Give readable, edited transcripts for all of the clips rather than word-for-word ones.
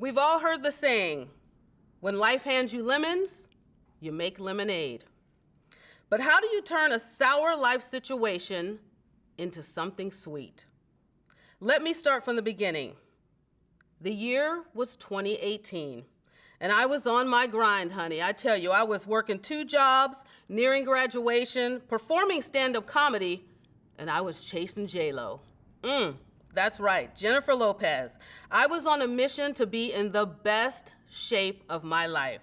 We've all heard the saying, when life hands you lemons, you make lemonade. But how do you turn a sour life situation into something sweet? Let me start from the beginning. The year was 2018, and I was on my grind, honey. I tell you, I was working 2 jobs, nearing graduation, performing stand-up comedy, and I was chasing J-Lo. That's right, Jennifer Lopez. I was on a mission to be in the best shape of my life.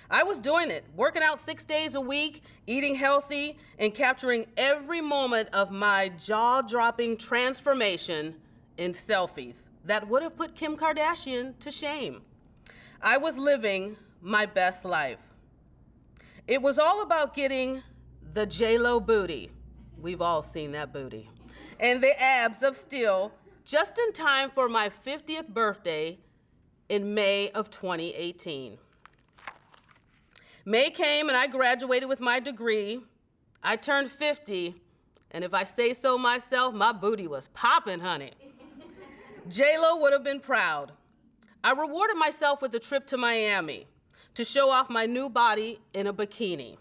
I was doing it, working out 6 days a week, eating healthy, and capturing every moment of my jaw-dropping transformation in selfies that would have put Kim Kardashian to shame. I was living my best life. It was all about getting the J-Lo booty. We've all seen that booty. And the abs of steel just in time for my 50th birthday in May of 2018. May came and I graduated with my degree. I turned 50, and if I say so myself, my booty was popping, honey. J-Lo would have been proud. I rewarded myself with a trip to Miami to show off my new body in a bikini.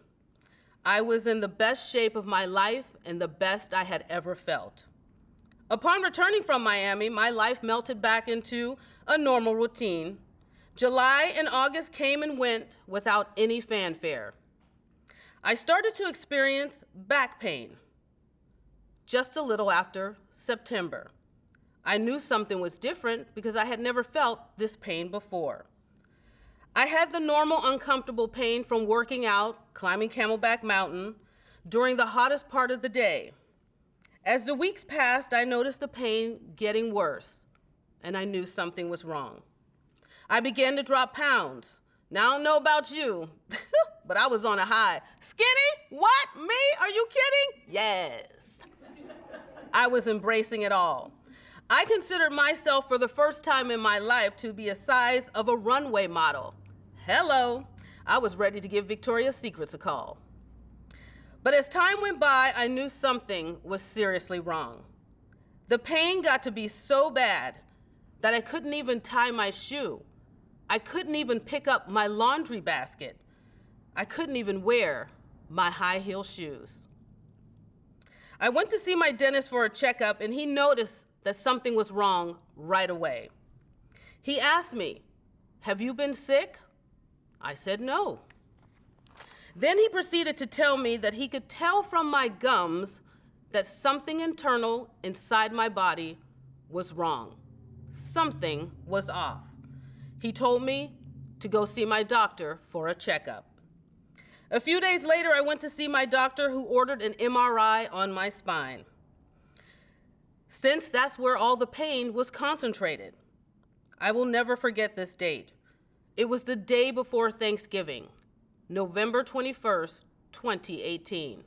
I was in the best shape of my life and the best I had ever felt. Upon returning from Miami, my life melted back into a normal routine. July and August came and went without any fanfare. I started to experience back pain just a little after September. I knew something was different because I had never felt this pain before. I had the normal uncomfortable pain from working out, climbing Camelback Mountain during the hottest part of the day. As the weeks passed, I noticed the pain getting worse, and I knew something was wrong. I began to drop pounds. Now, I don't know about you, but I was on a high. Skinny? What? Me? Are you kidding? Yes. I was embracing it all. I considered myself for the first time in my life to be a size of a runway model. Hello. I was ready to give Victoria's Secrets a call. But as time went by, I knew something was seriously wrong. The pain got to be so bad that I couldn't even tie my shoe. I couldn't even pick up my laundry basket. I couldn't even wear my high heel shoes. I went to see my dentist for a checkup, and he noticed that something was wrong right away. He asked me, "Have you been sick?" I said no. Then he proceeded to tell me that he could tell from my gums that something internal inside my body was wrong. Something was off. He told me to go see my doctor for a checkup. A few days later, I went to see my doctor, who ordered an MRI on my spine, since that's where all the pain was concentrated. I will never forget this date. It was the day before Thanksgiving, November 21st, 2018.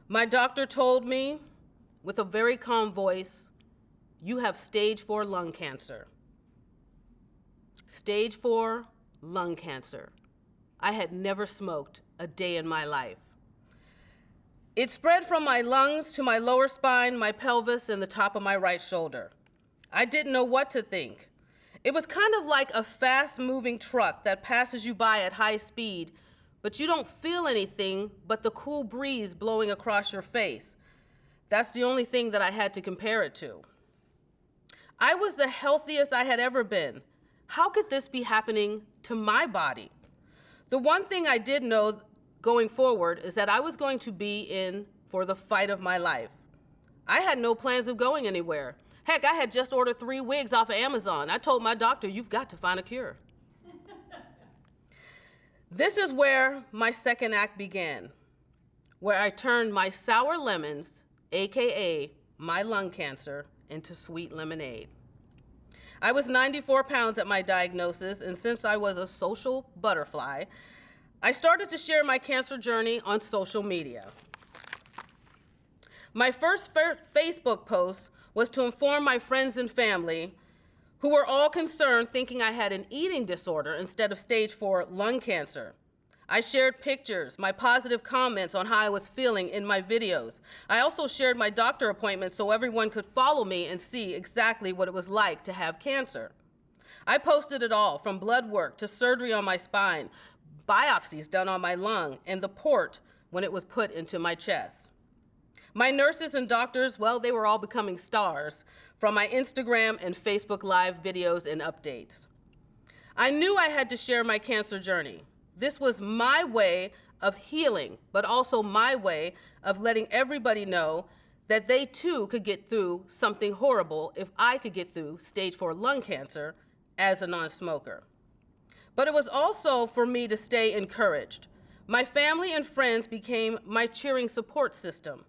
My doctor told me with a very calm voice, "You have stage 4 lung cancer." Stage 4 lung cancer. I had never smoked a day in my life. It spread from my lungs to my lower spine, my pelvis, and the top of my right shoulder. I didn't know what to think. It was kind of like a fast-moving truck that passes you by at high speed, but you don't feel anything but the cool breeze blowing across your face. That's the only thing that I had to compare it to. I was the healthiest I had ever been. How could this be happening to my body? The one thing I did know going forward is that I was going to be in for the fight of my life. I had no plans of going anywhere. Heck, I had just ordered 3 wigs off of Amazon. I told my doctor, "You've got to find a cure." This is where my second act began, where I turned my sour lemons, AKA my lung cancer, into sweet lemonade. I was 94 pounds at my diagnosis, and since I was a social butterfly, I started to share my cancer journey on social media. My first Facebook post was to inform my friends and family, who were all concerned, thinking I had an eating disorder instead of stage 4 lung cancer. I shared pictures, my positive comments on how I was feeling in my videos. I also shared my doctor appointments so everyone could follow me and see exactly what it was like to have cancer. I posted it all, from blood work to surgery on my spine, biopsies done on my lung, and the port when it was put into my chest. My nurses and doctors, well, they were all becoming stars from my Instagram and Facebook Live videos and updates. I knew I had to share my cancer journey. This was my way of healing, but also my way of letting everybody know that they too could get through something horrible if I could get through stage 4 lung cancer as a non-smoker. But it was also for me to stay encouraged. My family and friends became my cheering support system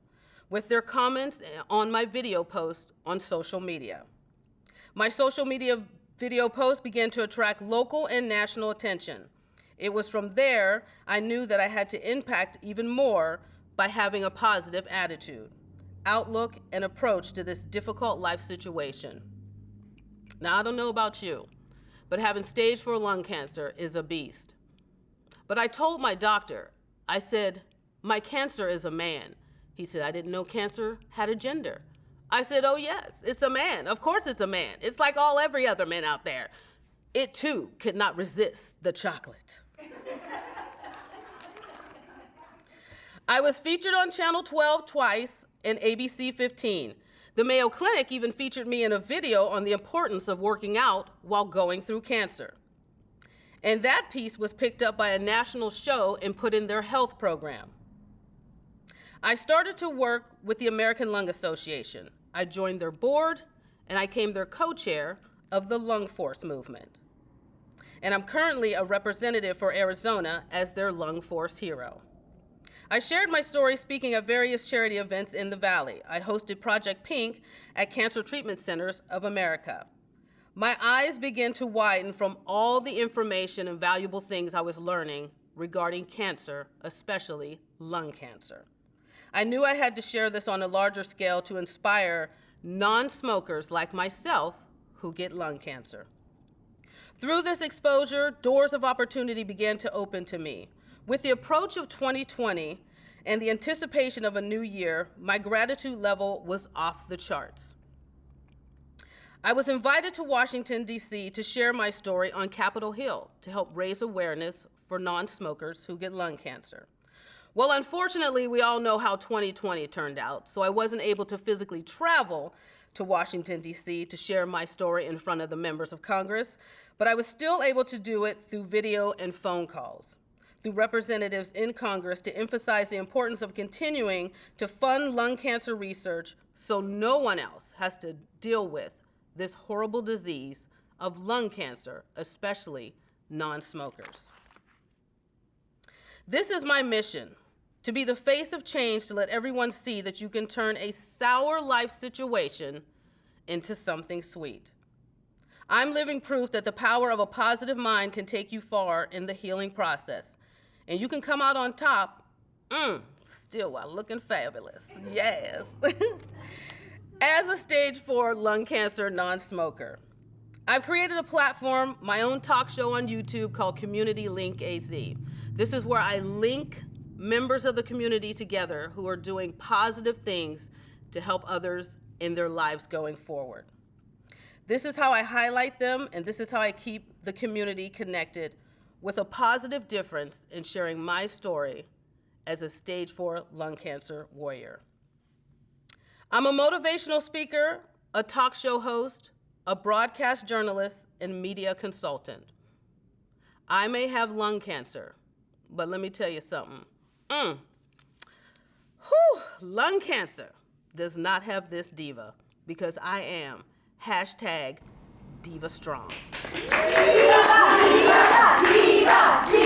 with their comments on my video posts on social media. My social media video posts began to attract local and national attention. It was from there I knew that I had to impact even more by having a positive attitude, outlook, and approach to this difficult life situation. Now, I don't know about you, but having stage 4 lung cancer is a beast. But I told my doctor, I said, my cancer is a man. He said, I didn't know cancer had a gender. I said, oh yes, it's a man. Of course it's a man. It's like every other man out there. It too could not resist the chocolate. I was featured on Channel 12 twice and ABC 15. The Mayo Clinic even featured me in a video on the importance of working out while going through cancer. And that piece was picked up by a national show and put in their health program. I started to work with the American Lung Association. I joined their board, and I became their co-chair of the Lung Force movement. And I'm currently a representative for Arizona as their Lung Force hero. I shared my story speaking at various charity events in the Valley. I hosted Project Pink at Cancer Treatment Centers of America. My eyes began to widen from all the information and valuable things I was learning regarding cancer, especially lung cancer. I knew I had to share this on a larger scale to inspire non-smokers like myself who get lung cancer. Through this exposure, doors of opportunity began to open to me. With the approach of 2020 and the anticipation of a new year, my gratitude level was off the charts. I was invited to Washington, D.C. to share my story on Capitol Hill to help raise awareness for non-smokers who get lung cancer. Well, unfortunately, we all know how 2020 turned out, so I wasn't able to physically travel to Washington, D.C. to share my story in front of the members of Congress, but I was still able to do it through video and phone calls, through representatives in Congress to emphasize the importance of continuing to fund lung cancer research so no one else has to deal with this horrible disease of lung cancer, especially non-smokers. This is my mission, to be the face of change to let everyone see that you can turn a sour life situation into something sweet. I'm living proof that the power of a positive mind can take you far in the healing process. And you can come out on top, still while looking fabulous, yes. As a stage 4 lung cancer non-smoker, I've created a platform, my own talk show on YouTube called Community Link AZ. This is where I link members of the community together who are doing positive things to help others in their lives going forward. This is how I highlight them, and this is how I keep the community connected with a positive difference in sharing my story as a stage 4 lung cancer warrior. I'm a motivational speaker, a talk show host, a broadcast journalist, and media consultant. I may have lung cancer, but let me tell you something. Lung cancer does not have this diva, because I am #DivaStrong. Diva, diva, diva, diva.